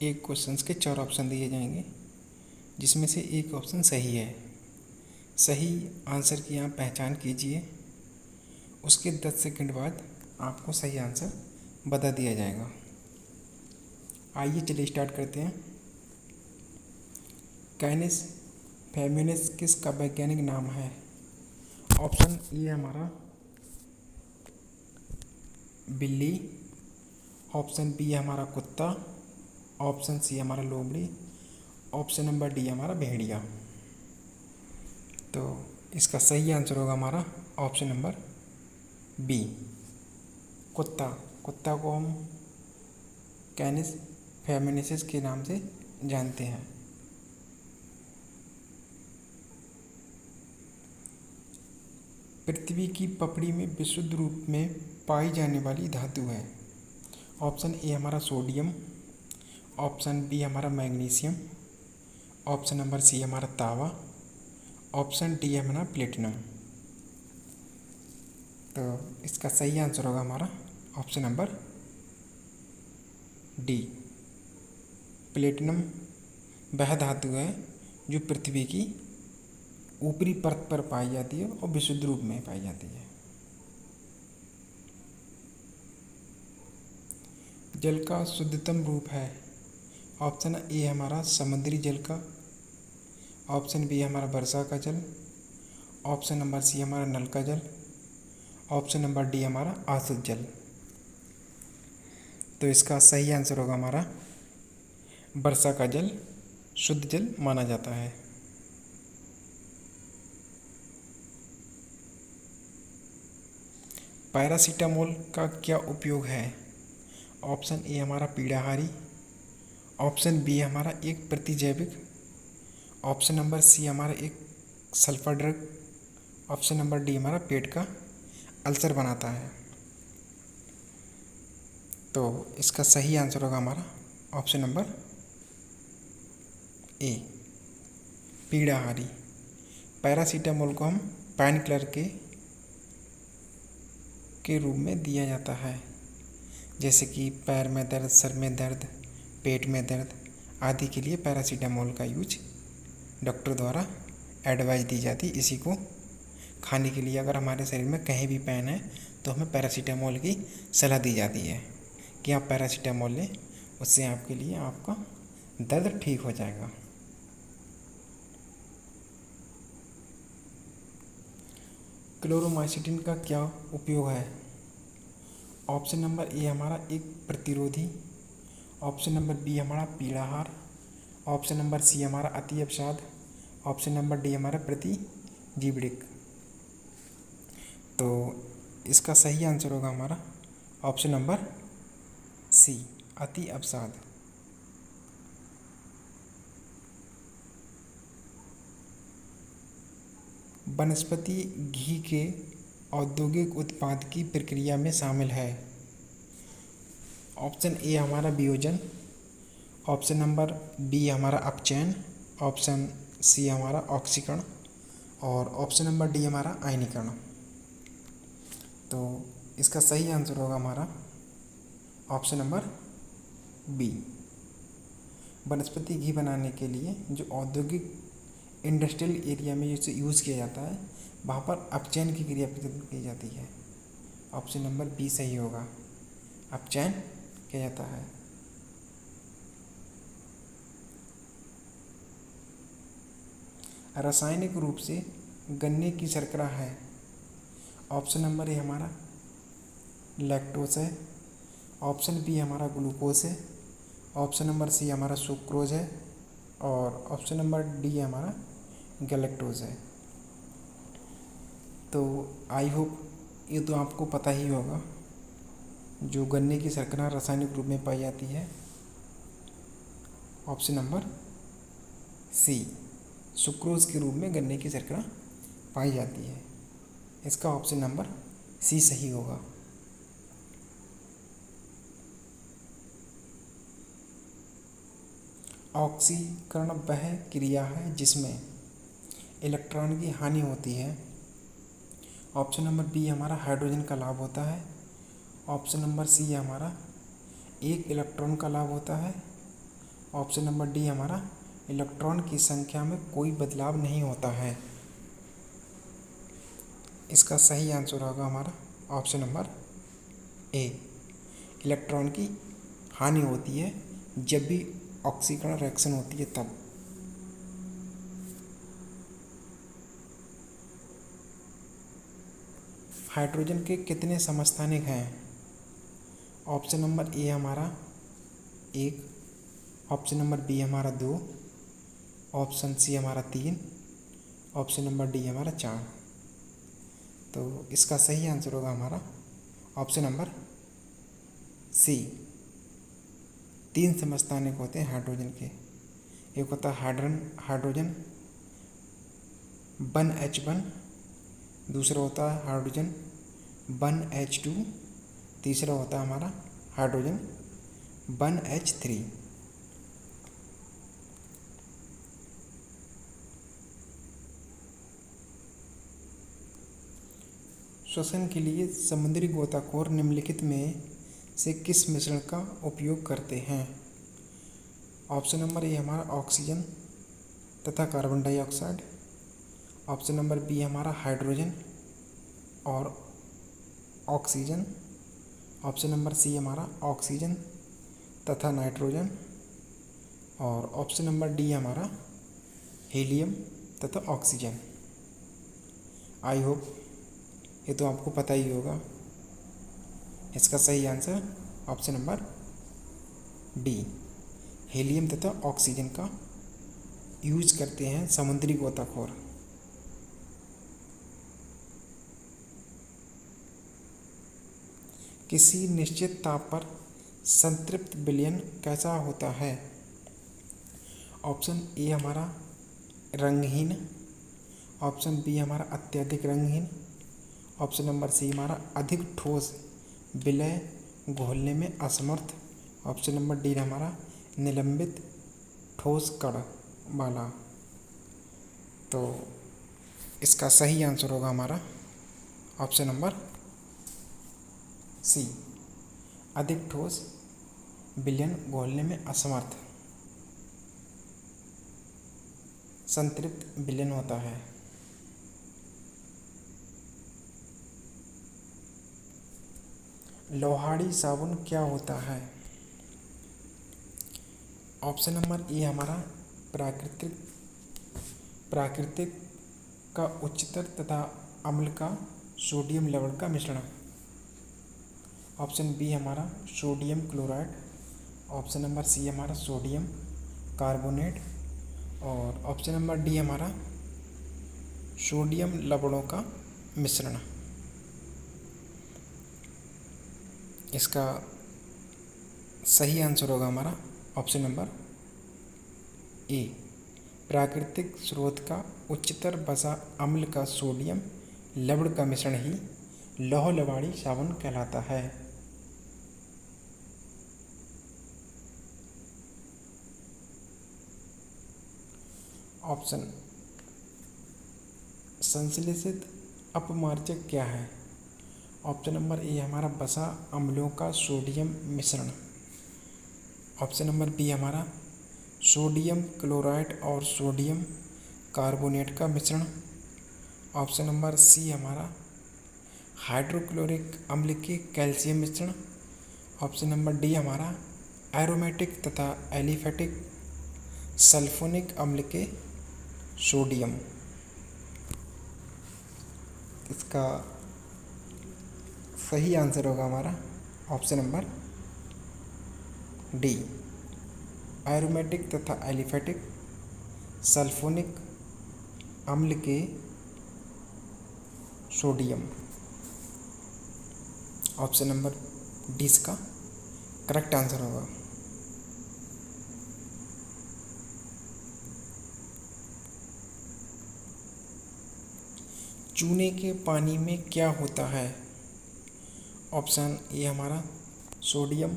एक क्वेश्चंस के 4 ऑप्शन दिए जाएंगे, जिसमें से एक ऑप्शन सही है। सही आंसर की आप पहचान कीजिए, उसके 10 सेकंड बाद आपको सही आंसर बता दिया जाएगा। आइए चलिए स्टार्ट करते हैं। कैनिस फेमिनिस किसका वैज्ञानिक नाम है? ऑप्शन ए हमारा बिल्ली, ऑप्शन बी हमारा कुत्ता, ऑप्शन सी हमारा लोमड़ी, ऑप्शन नंबर डी हमारा भेड़िया। तो इसका सही आंसर होगा हमारा ऑप्शन नंबर बी, कुत्ता। कुत्ता को हम कैनिस फेमिनिसिस के नाम से जानते हैं। पृथ्वी की पपड़ी में विशुद्ध रूप में पाई जाने वाली धातु है। ऑप्शन ए हमारा सोडियम, ऑप्शन बी हमारा मैग्नीशियम, ऑप्शन नंबर सी हमारा तांबा, ऑप्शन डी हमारा प्लेटिनम। तो इसका सही आंसर होगा हमारा ऑप्शन नंबर डी, प्लेटिनम। वह धातु है जो पृथ्वी की ऊपरी परत पर पाई जाती है और विशुद्ध रूप में पाई जाती है। जल का शुद्धतम रूप है। ऑप्शन ए हमारा समुद्री जल का, ऑप्शन बी हमारा वर्षा का जल, ऑप्शन नंबर सी हमारा नल का जल, ऑप्शन नंबर डी हमारा आशुद्ध जल। तो इसका सही आंसर होगा हमारा वर्षा का जल शुद्ध जल माना जाता है। पैरासीटामोल का क्या उपयोग है? ऑप्शन ए हमारा पीड़ाहारी, ऑप्शन बी हमारा एक प्रतिजैविक, ऑप्शन नंबर सी हमारा एक sulphur drug, option number d हमारा पेट का अल्सर बनाता है। तो इसका सही आंसर होगा हमारा ऑप्शन नंबर ए, पीड़ाहारी। पैरासीटामोल को हम पेन किलर के रूप में दिया जाता है, जैसे कि पैर में दर्द, सर में दर्द, पेट में दर्द आदि के लिए पैरासीटामोल का यूज डॉक्टर द्वारा एडवाइस दी जाती है। इसी को खाने के लिए अगर हमारे शरीर में कहीं भी पेन है तो हमें पैरासीटामोल की सलाह दी जाती है कि आप पैरासीटामोल लें, उससे आपके लिए आपका दर्द ठीक हो जाएगा। क्लोरोमाइसिटिन का क्या उपयोग है? ऑप्शन नंबर ए हमारा एक प्रतिरोधी, ऑप्शन नंबर बी हमारा पीड़ाहार, ऑप्शन नंबर सी हमारा अति अवसाद, ऑप्शन नंबर डी हमारा प्रतिजीवड़िक। तो इसका सही आंसर होगा हमारा ऑप्शन नंबर सी, अति अवसाद। वनस्पति घी के औद्योगिक उत्पाद की प्रक्रिया में शामिल है। ऑप्शन ए हमारा वियोजन, ऑप्शन नंबर बी हमारा अपचयन, ऑप्शन सी हमारा ऑक्सीकरण और ऑप्शन नंबर डी हमारा आयनीकरण। तो इसका सही आंसर होगा हमारा ऑप्शन नंबर बी, वनस्पति घी बनाने के लिए जो औद्योगिक इंडस्ट्रियल एरिया में जिसे यूज़ किया जाता है वहाँ पर अपचयन की क्रिया की जाती है। ऑप्शन नंबर बी सही होगा, अपचयन किया जाता है। रासायनिक रूप से गन्ने की शर्करा है। ऑप्शन नंबर ए हमारा लैक्टोज है, ऑप्शन बी हमारा ग्लूकोज है, ऑप्शन नंबर सी हमारा सुक्रोज है और ऑप्शन नंबर डी हमारा गैलेक्टोज है। तो आई होप ये तो आपको पता ही होगा, जो गन्ने की शर्करा रासायनिक रूप में पाई जाती है ऑप्शन नंबर सी, सुक्रोज के रूप में गन्ने की शर्करा पाई जाती है। इसका ऑप्शन नंबर सी सही होगा। ऑक्सीकरण वह क्रिया है जिसमें इलेक्ट्रॉन की हानि होती है। ऑप्शन नंबर बी हमारा हाइड्रोजन का लाभ होता है, ऑप्शन नंबर सी हमारा एक इलेक्ट्रॉन का लाभ होता है, ऑप्शन नंबर डी हमारा इलेक्ट्रॉन की संख्या में कोई बदलाव नहीं होता है। इसका सही आंसर होगा हमारा ऑप्शन नंबर ए। इलेक्ट्रॉन की हानि होती है जब भी ऑक्सीकरण रिएक्शन होती है तब। हाइड्रोजन के कितने समस्थानिक हैं? ऑप्शन नंबर ए हमारा 1, ऑप्शन नंबर बी हमारा 2, ऑप्शन सी हमारा 3, ऑप्शन नंबर डी हमारा 4। तो इसका सही आंसर होगा हमारा ऑप्शन नंबर सी। 3 समस्थानिक होते हैं हाइड्रोजन के। एक होता है हाइड्रोजन 1H1, दूसरा होता है हाइड्रोजन 1H2, तीसरा होता है हमारा हाइड्रोजन 1H3। श्वसन के लिए समुद्री गोताखोर निम्नलिखित में से किस मिश्रण का उपयोग करते हैं? ऑप्शन नंबर ए हमारा ऑक्सीजन तथा carbon dioxide, option number b हमारा हाइड्रोजन और ऑक्सीजन, ऑप्शन नंबर सी हमारा ऑक्सीजन तथा नाइट्रोजन, और ऑप्शन नंबर डी हमारा हीलियम तथा ऑक्सीजन। आई होप ये तो आपको पता ही होगा। इसका सही answer option number d, helium तथा ऑक्सीजन का यूज करते हैं समुद्री गोताखोर। किसी निश्चित ताप पर संतृप्त विलयन कैसा होता है? ऑप्शन ए हमारा रंगहीन, ऑप्शन बी हमारा अत्यधिक रंगहीन, ऑप्शन नंबर सी हमारा अधिक ठोस विलय घोलने में असमर्थ, ऑप्शन नंबर डी हमारा निलंबित ठोस कण वाला। तो इसका सही आंसर होगा हमारा ऑप्शन नंबर सी, अधिक ठोस विलयन घोलने में असमर्थ संतृप्त विलयन होता है। लोहाड़ी साबुन क्या होता है? ऑप्शन नंबर ए हमारा प्राकृतिक का उच्चतर तथा अम्ल का सोडियम लवण का मिश्रण, ऑप्शन बी हमारा sodium chloride, option number c हमारा सोडियम कार्बोनेट, और ऑप्शन नंबर डी हमारा सोडियम लवणों का मिश्रण। इसका सही आंसर होगा हमारा ऑप्शन नंबर ए, प्राकृतिक स्रोत का उच्चतर वसा अम्ल का सोडियम लवण का मिश्रण ही लौह लवाड़ी साबुन कहलाता है। ऑप्शन संश्लेषित अपमार्जक क्या है? ऑप्शन नंबर ए हमारा वसा अम्लों का सोडियम मिश्रण, ऑप्शन नंबर बी हमारा सोडियम क्लोराइड और सोडियम कार्बोनेट का मिश्रण, ऑप्शन नंबर सी हमारा हाइड्रोक्लोरिक अम्ल के कैल्शियम मिश्रण, ऑप्शन नंबर डी हमारा एरोमेटिक तथा एलिफेटिक सल्फोनिक अम्ल के सोडियम। इसका सही आंसर होगा हमारा ऑप्शन नंबर डी, एरोमेटिक तथा एलिफेटिक सल्फोनिक अम्ल के सोडियम। ऑप्शन नंबर डी इसका करेक्ट आंसर होगा। चूने के पानी में क्या होता है? ऑप्शन ए हमारा सोडियम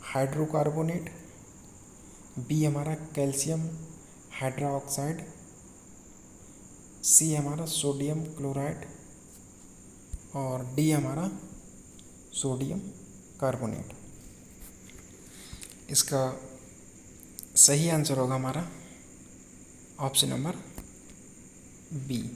हाइड्रोकार्बोनेट, बी हमारा कैल्शियम हाइड्रोक्साइड, सी हमारा सोडियम क्लोराइड, और डी हमारा सोडियम कार्बोनेट। इसका सही आंसर होगा हमारा option number B.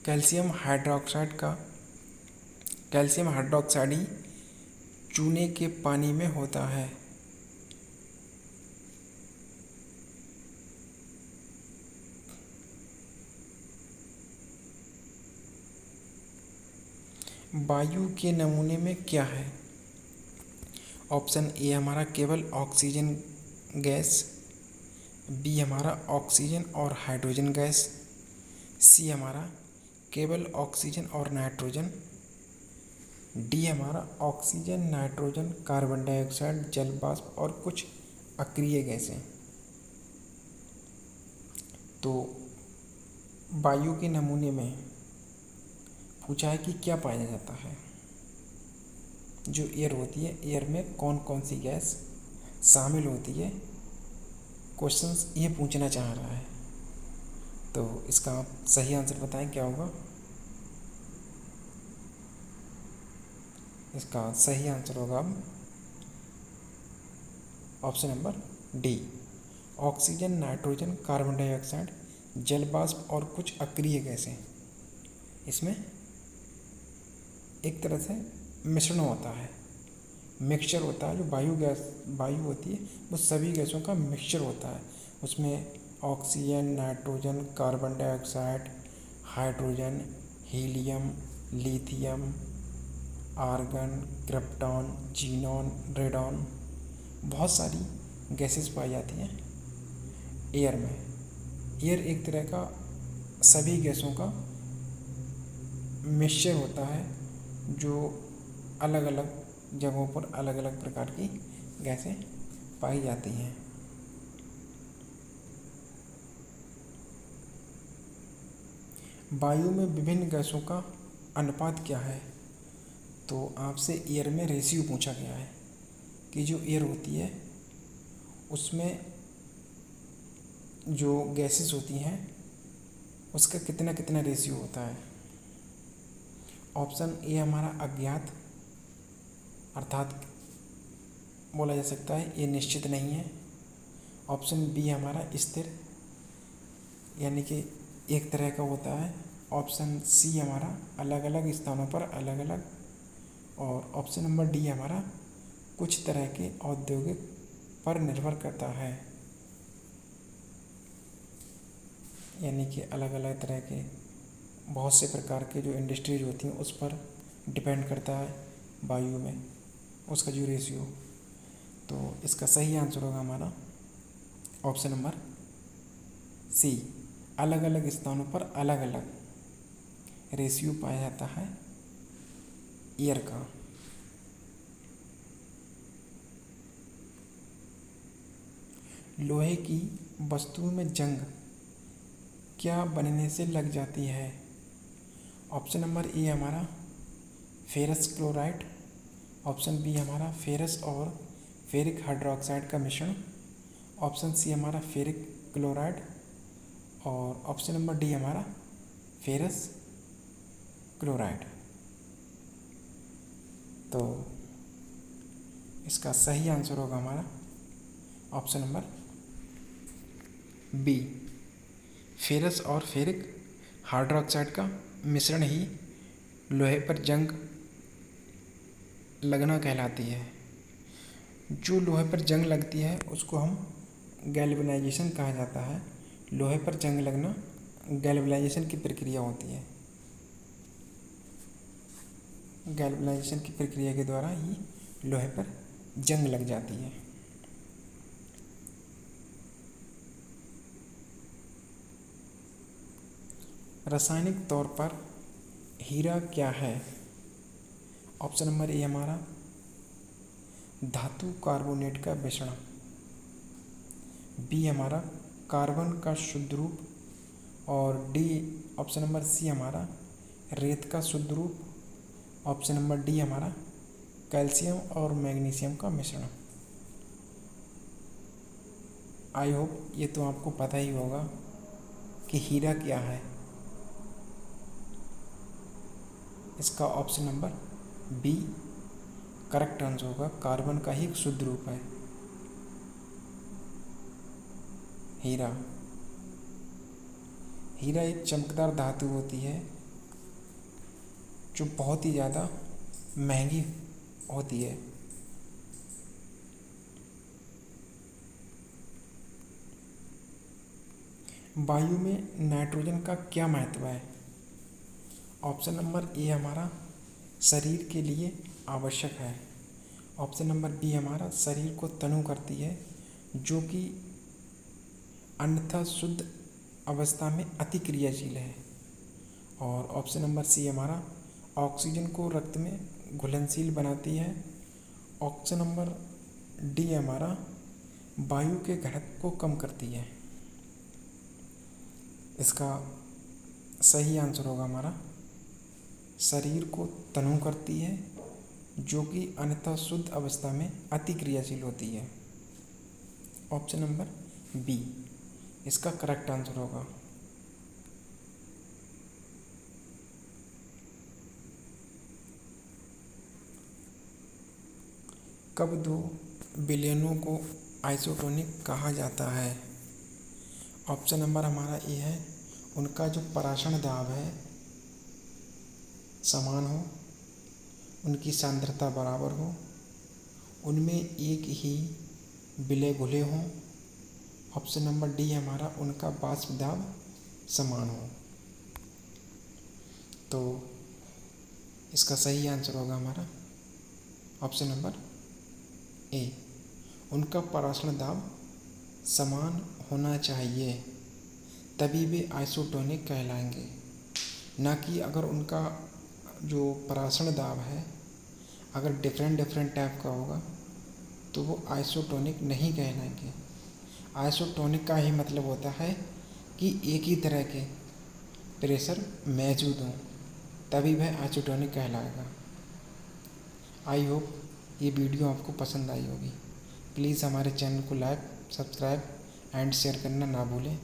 Calcium hydroxide ही चूने के पानी में होता है। वायु के नमूने में क्या है? ऑप्शन ए हमारा केवल ऑक्सीजन गैस, बी हमारा ऑक्सीजन और हाइड्रोजन गैस, सी हमारा केवल ऑक्सीजन और नाइट्रोजन, डी हमारा ऑक्सीजन, नाइट्रोजन, कार्बन डाइऑक्साइड, जल वाष्प और कुछ अक्रिय गैसें। तो वायु के नमूने में पूछा है कि क्या पाया जाता है। जो एयर होती है, एयर में कौन कौन सी गैस शामिल होती है, क्वेश्चंस ये पूछना चाह रहा है। तो इसका आप सही आंसर बताएं क्या होगा। इसका सही आंसर होगा option number D, oxygen, nitrogen, carbon dioxide, जल वाष्प और कुछ अक्रिय गैसें। इसमें एक तरह से मिश्रण होता है, मिक्सचर होता है। जो वायु होती है वो सभी गैसों का मिक्सचर होता है। उसमें oxygen, nitrogen, carbon dioxide, hydrogen, helium, lithium, argon, krypton, xenon, radon, बहुत सारी गैसेस पाई जाती हैं एयर में। एयर एक तरह का सभी गैसों का मिक्सचर होता है, जो अलग अलग जगहों पर अलग अलग प्रकार की गैसें पाई जाती हैं। वायु में विभिन्न गैसों का अनुपात क्या है? तो आपसे एयर में रेशियो पूछा गया है कि जो एयर होती है उसमें जो गैसेस होती हैं उसका कितना कितना रेशियो होता है। ऑप्शन ए हमारा अज्ञात, अर्थात बोला जा सकता है ये निश्चित नहीं है। ऑप्शन बी हमारा स्थिर, यानी कि एक तरह का होता है। ऑप्शन सी हमारा अलग अलग स्थानों पर अलग अलग, और ऑप्शन नंबर डी हमारा कुछ तरह के औद्योगिक पर निर्भर करता है, यानी कि अलग अलग तरह के बहुत से प्रकार के जो इंडस्ट्रीज होती हैं उस पर डिपेंड करता है वायु में उसका जो रेशियो। तो इसका सही आंसर होगा हमारा ऑप्शन नंबर सी, अलग अलग स्थानों पर अलग अलग रेशियो पाया जाता है एयर का। लोहे की वस्तुओं में जंग क्या बनने से लग जाती है? ऑप्शन नंबर ए हमारा फेरस क्लोराइड, ऑप्शन बी हमारा फेरस और फेरिक हाइड्रोक्साइड का मिश्रण, ऑप्शन सी हमारा फेरिक क्लोराइड, और ऑप्शन नंबर डी हमारा फेरस क्लोराइड। तो इसका सही आंसर होगा हमारा ऑप्शन नंबर बी, फेरस और फेरिक हाइड्रोक्साइड का मिश्रण ही लोहे पर जंग लगना कहलाती है। जो लोहे पर जंग लगती है उसको हम गैल्वेनाइजेशन कहा जाता है। लोहे पर जंग लगना गैल्वेनाइजेशन की प्रक्रिया होती है। गैल्वेनाइजेशन की प्रक्रिया के द्वारा ही लोहे पर जंग लग जाती है। रासायनिक तौर पर हीरा क्या है? ऑप्शन नंबर ए हमारा धातु कार्बोनेट का मिश्रण, बी हमारा कार्बन का शुद्ध रूप, और डी ऑप्शन नंबर सी हमारा रेत का शुद्ध रूप, ऑप्शन नंबर डी हमारा कैल्शियम और मैग्नीशियम का मिश्रण। आई होप ये तो आपको पता ही होगा कि हीरा क्या है। इसका option number b correct answer होगा, कार्बन का ही एक शुद्ध रूप है हीरा। हीरा एक चमकदार धातु होती है जो बहुत ही ज़्यादा महंगी होती है। वायु में नाइट्रोजन का क्या महत्व है? ऑप्शन नंबर ए हमारा शरीर के लिए आवश्यक है। ऑप्शन नंबर बी हमारा शरीर को तनु करती है, जो कि अन्यथा शुद्ध अवस्था में अति क्रियाशील है। और ऑप्शन नंबर सी हमारा ऑक्सीजन को रक्त में घुलनशील बनाती है। ऑप्शन नंबर डी हमारा वायु के घनत्व को कम करती है। इसका सही आंसर होगा हमारा शरीर को तनु करती है, जो कि अन्यथा शुद्ध अवस्था में अति क्रियाशील होती है। ऑप्शन नंबर बी इसका करेक्ट आंसर होगा। कब दो विलयनों को आइसोटोनिक कहा जाता है? ऑप्शन नंबर हमारा ए है उनका जो पराशण दाब है समान हो, उनकी सांद्रता बराबर हो, उनमें एक ही विलय घुले हों। ऑप्शन नंबर डी हमारा उनका वाष्प दाब समान हो। तो इसका सही आंसर होगा हमारा ऑप्शन नंबर ए, उनका पराशण दाब समान होना चाहिए, तभी वे आइसोटोनिक कहलाएंगे। ना कि अगर उनका जो पराशण दाब है अगर डिफरेंट टाइप का होगा तो वो आइसोटोनिक नहीं कहलाएंगे। आइसोटोनिक का ही मतलब होता है कि एक ही तरह के प्रेशर मौजूद हों, तभी वह आइसोटोनिक कहलाएगा। आई होप ये वीडियो आपको पसंद आई होगी। प्लीज़ हमारे चैनल को लाइक, सब्सक्राइब एंड शेयर करना ना भूलें।